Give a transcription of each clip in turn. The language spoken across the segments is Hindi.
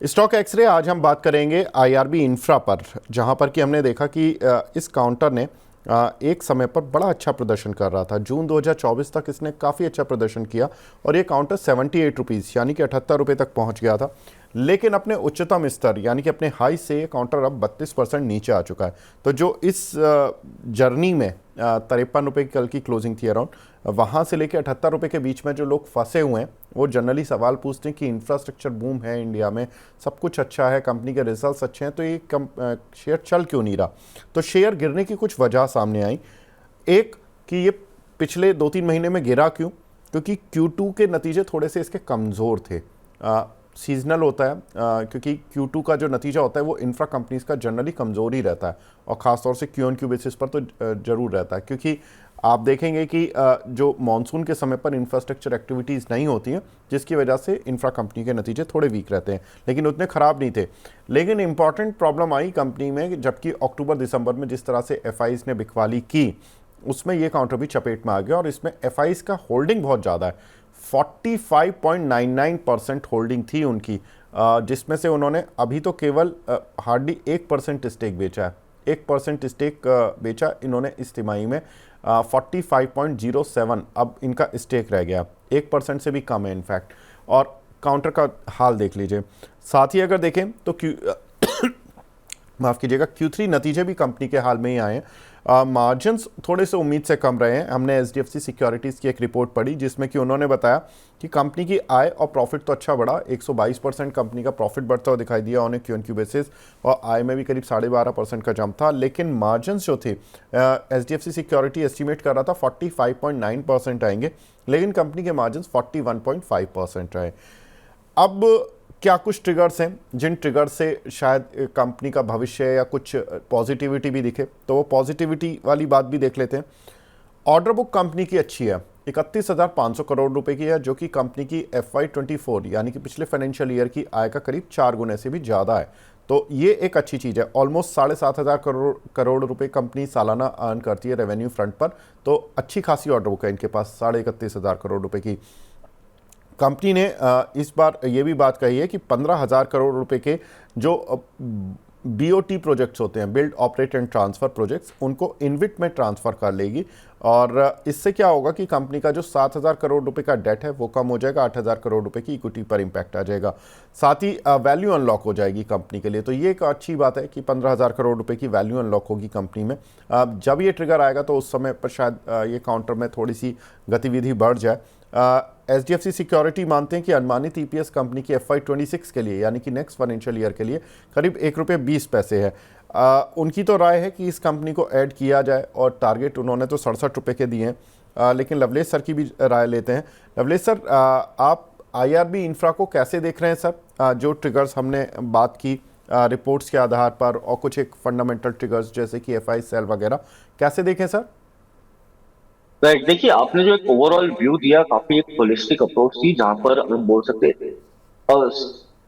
स्टॉक एक्सरे आज हम बात करेंगे आईआरबी इंफ्रा पर, जहां पर कि हमने देखा कि इस काउंटर ने एक समय पर बड़ा अच्छा प्रदर्शन कर रहा था। जून 2024 तक इसने काफ़ी अच्छा प्रदर्शन किया और ये काउंटर 78 रुपीज़ यानी कि 78 रुपये तक पहुंच गया था। लेकिन अपने उच्चतम स्तर यानी कि अपने हाई से ये काउंटर अब 32% नीचे आ चुका है। तो जो इस जर्नी में 53 रुपये की कल की क्लोजिंग थी अराउंड, वहाँ से लेकर 78 रुपये के बीच में जो लोग फंसे हुए हैं वो जनरली सवाल पूछते हैं कि इंफ्रास्ट्रक्चर बूम है इंडिया में, सब कुछ अच्छा है, कंपनी के रिजल्ट्स अच्छे हैं, तो ये शेयर चल क्यों नहीं रहा। तो शेयर गिरने की कुछ वजह सामने आई। एक कि ये पिछले 2-3 महीने में गिरा क्यों, क्योंकि Q2 के नतीजे थोड़े से इसके कमज़ोर थे। सीजनल होता है, क्योंकि Q2 का जो नतीजा होता है वो इंफ्रा कंपनीज का जनरली कमज़ोर ही रहता है, और ख़ासतौर से Q-on-Q बेसिस पर तो ज़रूर रहता है, क्योंकि आप देखेंगे कि जो मानसून के समय पर इंफ्रास्ट्रक्चर एक्टिविटीज़ नहीं होती हैं, जिसकी वजह से इंफ्रा कंपनी के नतीजे थोड़े वीक रहते हैं, लेकिन उतने ख़राब नहीं थे। लेकिन इंपॉर्टेंट प्रॉब्लम आई कंपनी में, जबकि अक्टूबर दिसंबर में जिस तरह से एफआईज ने बिकवाली की, उसमें ये काउंटर भी चपेट में आ गया, और इसमें एफआईज का होल्डिंग बहुत ज़्यादा है। 45.99% होल्डिंग थी उनकी, जिसमें से उन्होंने अभी तो केवल हार्डली 1% स्टेक बेचा है। 1% स्टेक बेचा इन्होंने इस तिमाही में। 45.07 अब इनका स्टेक रह गया, 1% से भी कम है इनफैक्ट। और काउंटर का हाल देख लीजिए। साथ ही अगर देखें तो माफ़ कीजिएगा, Q3 नतीजे भी कंपनी के हाल में ही आए हैं। मार्जिन्स थोड़े से उम्मीद से कम रहे हैं। हमने एचडीएफसी सिक्योरिटीज़ की एक रिपोर्ट पढ़ी जिसमें कि उन्होंने बताया कि कंपनी की आय और प्रॉफिट तो अच्छा बढ़ा, 122% कंपनी का प्रॉफिट बढ़ता हुआ दिखाई दिया ऑन ए Q-on-Q बेसिस, और आय में भी करीब 12.5% का जंप था। लेकिन मार्जिन्स जो थे, एचडीएफसी सिक्योरिटी एस्टिमेट कर रहा था 45.9% आएंगे, लेकिन कंपनी के मार्जिन्स 41.5% रहे। अब क्या कुछ ट्रिगर्स हैं जिन ट्रिगर से शायद कंपनी का भविष्य या कुछ पॉजिटिविटी भी दिखे, तो वो पॉजिटिविटी वाली बात भी देख लेते हैं। ऑर्डर बुक कंपनी की अच्छी है, 31,500 करोड़ रुपए की है, जो कि कंपनी की FY24 यानी कि पिछले फाइनेंशियल ईयर की आय का करीब 4 गुने से भी ज़्यादा है। तो ये एक अच्छी चीज़ है। ऑलमोस्ट 7,500 करोड़ रुपए कंपनी सालाना अर्न करती है रेवेन्यू फ्रंट पर, तो अच्छी खासी ऑर्डर बुक है इनके पास 31,500 करोड़ रुपए की। कंपनी ने इस बार ये भी बात कही है कि 15,000 करोड़ रुपए के जो BOT प्रोजेक्ट्स होते हैं, build operate and transfer projects, उनको इनविट में ट्रांसफ़र कर लेगी, और इससे क्या होगा कि कंपनी का जो 7,000 करोड़ रुपए का डेट है वो कम हो जाएगा, 8,000 करोड़ रुपए की इक्विटी पर इम्पैक्ट आ जाएगा। साथ ही वैल्यू अनलॉक हो जाएगी कंपनी के लिए। तो ये एक अच्छी बात है कि 15,000 करोड़ रुपए की वैल्यू अनलॉक होगी कंपनी में। जब ये ट्रिगर आएगा तो उस समय पर शायद ये काउंटर में थोड़ी सी गतिविधि बढ़ जाए। एचडीएफसी सिक्योरिटी मानते हैं कि अनुमानित ईपीएस कंपनी की FY26 के लिए यानी कि नेक्स्ट फाइनेंशियल ईयर के लिए करीब ₹1.20 है। उनकी तो राय है कि इस कंपनी को ऐड किया जाए, और टारगेट उन्होंने तो 67 रुपये के दिए हैं। लेकिन लवलेश सर की भी राय लेते हैं। लवलेश सर, आप आईआरबी इंफ्रा को कैसे देख रहे हैं सर? जो ट्रिगर्स हमने बात की रिपोर्ट्स के आधार पर, और कुछ एक फंडामेंटल ट्रिगर्स जैसे कि एफआई सेल वगैरह, कैसे देखें सर? राइट, देखिए आपने जो एक ओवरऑल व्यू दिया, काफी एक होलिस्टिक अप्रोच थी, जहां पर हम बोल सकते हैं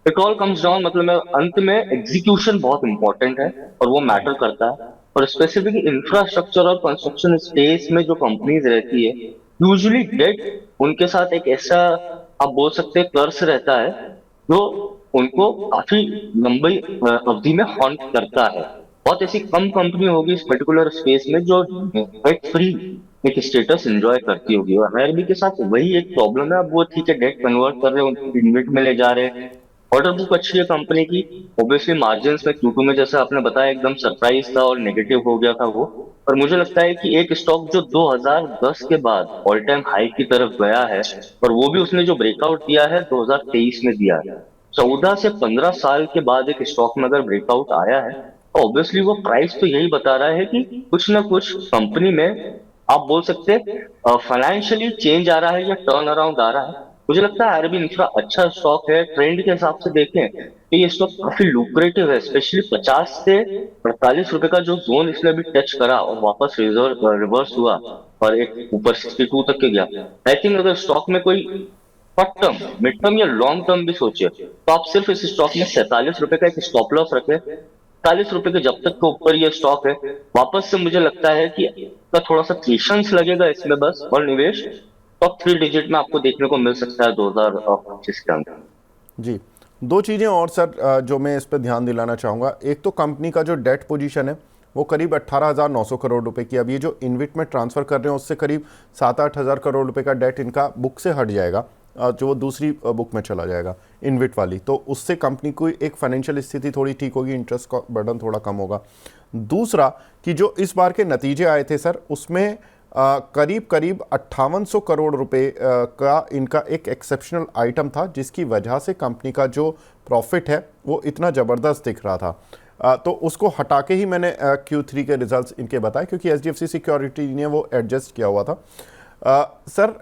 इट ऑल कम्स डाउन, मतलब अंत में एग्जीक्यूशन बहुत इंपॉर्टेंट है और वो मैटर करता है। और स्पेसिफिक इंफ्रास्ट्रक्चर और कंस्ट्रक्शन स्पेस में जो कंपनीज रहती है, यूजुअली डेट उनके साथ एक ऐसा, आप बोल सकते हैं, कर्स रहता है जो उनको काफी लंबी अवधि में हॉन्ट करता है। बहुत ऐसी कम कंपनी होगी इस पर्टिकुलर स्पेस में जो डेट फ्री एक स्टेटस एंजॉय करती होगी, और आईआरबी के साथ वही एक प्रॉब्लम है। अब वो ठीक है, डेट कन्वर्ट कर रहे हैं, उनको इन्वेट में ले जा रहे हैं, ऑर्डर बुक अच्छी है कंपनी की। ऑब्वियसली मार्जिन में Q2 में, जैसे आपने बताया, एकदम सरप्राइज था और नेगेटिव हो गया था वो। पर मुझे लगता है कि एक स्टॉक जो 2010 के बाद ऑल टाइम हाई की तरफ गया है, और वो भी उसने जो ब्रेकआउट दिया है 2023 में दिया है, 14 से 15 साल के बाद एक स्टॉक में अगर ब्रेकआउट आया है, ऑब्वियसली वो प्राइस तो यही बता रहा है कि कुछ ना कुछ कंपनी में, आप बोल सकते हैं, फाइनेंशियली चेंज आ रहा है या टर्न अराउंड आ रहा है। मुझे लगता है आरबी इंफ्रा अच्छा स्टॉक है। ट्रेंड के हिसाब से देखें तो ये स्टॉक काफी लुक्रेटिव है, स्पेशली 50 से 48 रुपए का जो जोन इसने अभी टच करा और वापस रिवर्स हुआ और एक ऊपर 62 तक के गया। आई थिंक अगर स्टॉक में कोई शॉर्ट टर्म, मिड टर्म या लॉन्ग टर्म भी सोचे, तो आप सिर्फ इस स्टॉक में 47 रुपए का एक स्टॉप लॉस रखें। 40 रुपए के जब तक के ऊपर ये स्टॉक है, वापस से मुझे लगता है कि का थोड़ा सा पेशेंस लगेगा इसमें बस, और निवेश टॉप 3 डिजिट में आपको देखने को मिल सकता है 2025 के अंदर। जी, दो चीज़ें और सर जो मैं इस पर ध्यान दिलाना चाहूँगा। एक तो कंपनी का जो डेट पोजीशन है वो करीब 18,900 करोड़ रुपए की। अब ये जो इन्विट में ट्रांसफ़र कर रहे हैं उससे करीब 7-8 हज़ार करोड़ रुपए का डेट इनका बुक से हट जाएगा, जो वो दूसरी बुक में चला जाएगा इन्विट वाली। तो उससे कंपनी की एक फाइनेंशियल स्थिति थोड़ी ठीक होगी, इंटरेस्ट का बर्डन थोड़ा कम होगा। दूसरा कि जो इस बार के नतीजे आए थे सर, उसमें करीब करीब 5800 करोड़ रुपए का इनका एक एक्सेप्शनल आइटम था, जिसकी वजह से कंपनी का जो प्रॉफिट है वो इतना ज़बरदस्त दिख रहा था। तो उसको हटा के ही मैंने Q3 के रिजल्ट्स इनके बताए, क्योंकि HDFC सिक्योरिटी ने वो एडजस्ट किया हुआ था। सर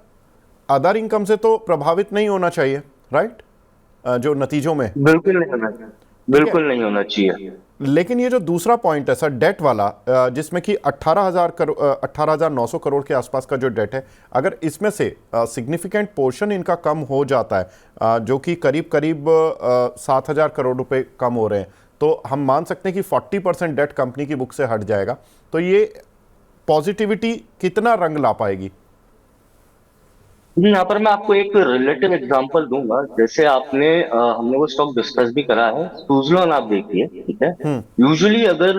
अदर इनकम से तो प्रभावित नहीं होना चाहिए, राइट? जो नतीजों में, बिल्कुल नहीं होना चाहिए, ठीक है। बिल्कुल नहीं होना चाहिए। लेकिन ये जो दूसरा पॉइंट है सर, डेट वाला, जिसमें कि 18,900 करोड़ के आसपास का जो डेट है, अगर इसमें से सिग्निफिकेंट पोर्शन इनका कम हो जाता है, जो कि करीब करीब 7,000 करोड़ रुपए कम हो रहे हैं, तो हम मान सकते हैं कि 40% डेट कंपनी की बुक से हट जाएगा। तो ये पॉजिटिविटी कितना रंग ला पाएगी? यहाँ पर मैं आपको एक रिलेटिव एग्जांपल दूंगा। जैसे हमने वो स्टॉक डिस्कस भी करा है, सुजलॉन आप देखिए, ठीक है। यूजुअली अगर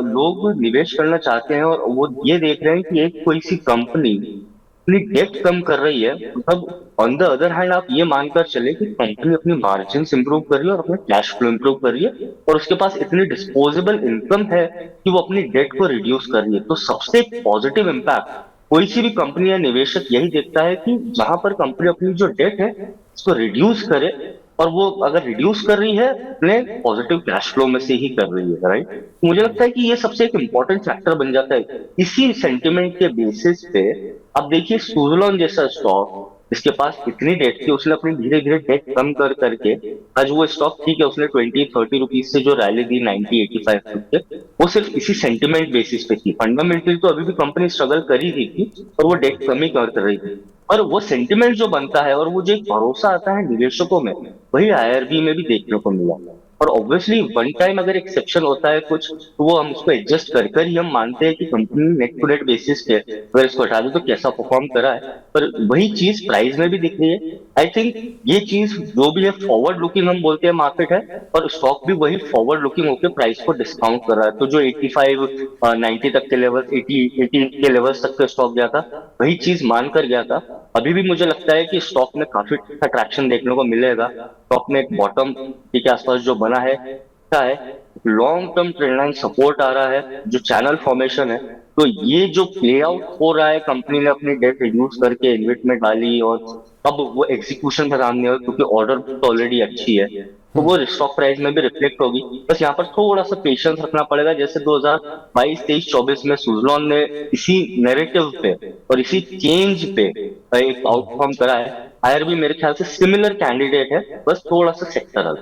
लोग निवेश करना चाहते हैं और वो ये देख रहे हैं कि एक कोई सी कंपनी अपनी डेट कम कर रही है, मतलब ऑन द अदर हैंड आप ये मानकर चले कि कंपनी अपनी मार्जिन इंप्रूव कर रही है और अपना कैश फ्लो इंप्रूव कर रही है और उसके पास इतनी डिस्पोजेबल इनकम है कि वो अपनी डेट को रिड्यूस कर रही है, तो सबसे पॉजिटिव इम्पैक्ट कोई सी भी कंपनी या निवेशक यही देखता है कि जहां पर कंपनी अपनी जो डेट है उसको रिड्यूस करे, और वो अगर रिड्यूस कर रही है अपने पॉजिटिव कैश फ्लो में से ही कर रही है, राइट। मुझे लगता है कि ये सबसे एक इंपॉर्टेंट फैक्टर बन जाता है। इसी सेंटिमेंट के बेसिस पे अब देखिए सुजलॉन जैसा स्टॉक, इसके पास इतनी डेट थी, उसने अपनी धीरे धीरे डेट कम कर करके आज वो स्टॉक, ठीक है, उसने 20-30 रुपीज से जो रैली दी 90-85 तक के, वो सिर्फ इसी सेंटिमेंट बेसिस पे थी। फंडामेंटली तो अभी भी कंपनी स्ट्रगल कर ही रही थी और वो डेट कम ही कर रही थी। और वो सेंटिमेंट जो बनता है और वो जो एक भरोसा आता है निवेशकों में, वही IRB में भी देखने को मिला। और ऑब्वियसली वन टाइम अगर एक्सेप्शन होता है कुछ, तो वो हम उसको एडजस्ट कर कर ही हम मानते हैं कि company net to net basis पे अगर इसको हटा दे तो कैसा परफॉर्म करा है। पर वही चीज प्राइस में भी दिख रही है। आई थिंक ये चीज जो भी है फॉरवर्ड लुकिंग हम बोलते हैं मार्केट है, और स्टॉक भी वही फॉरवर्ड लुकिंग होकर प्राइस को डिस्काउंट कर रहा है। तो जो 85-90 तक के लेवल, 80 के लेवल्स तक का स्टॉक गया था, वही चीज मान कर गया था। अभी भी मुझे लगता है कि स्टॉक में काफी ट्रैक्शन देखने को मिलेगा। स्टॉक में एक बॉटम के आसपास जो बना है, क्या है, long term trend line support आ रहा है, जो चैनल फॉर्मेशन है। तो ये जो प्ले आउट हो रहा है, कंपनी ने अपनी डेट रिड्यूस करके इन्वेट में डाली और अब वो एग्जीक्यूशन में सामने हो, क्योंकि ऑर्डर तो ऑलरेडी अच्छी है, तो वो स्टॉक प्राइस में भी रिफ्लेक्ट होगी। बस यहाँ पर थोड़ा सा पेशेंस रखना पड़ेगा। जैसे 2022, 23, 24 में सुजलॉन ने इसी नैरेटिव पे और इसी चेंज पे एक आउटकम करा है। IRB मेरे ख्याल से सिमिलर कैंडिडेट है, बस थोड़ा सा सेक्टरल।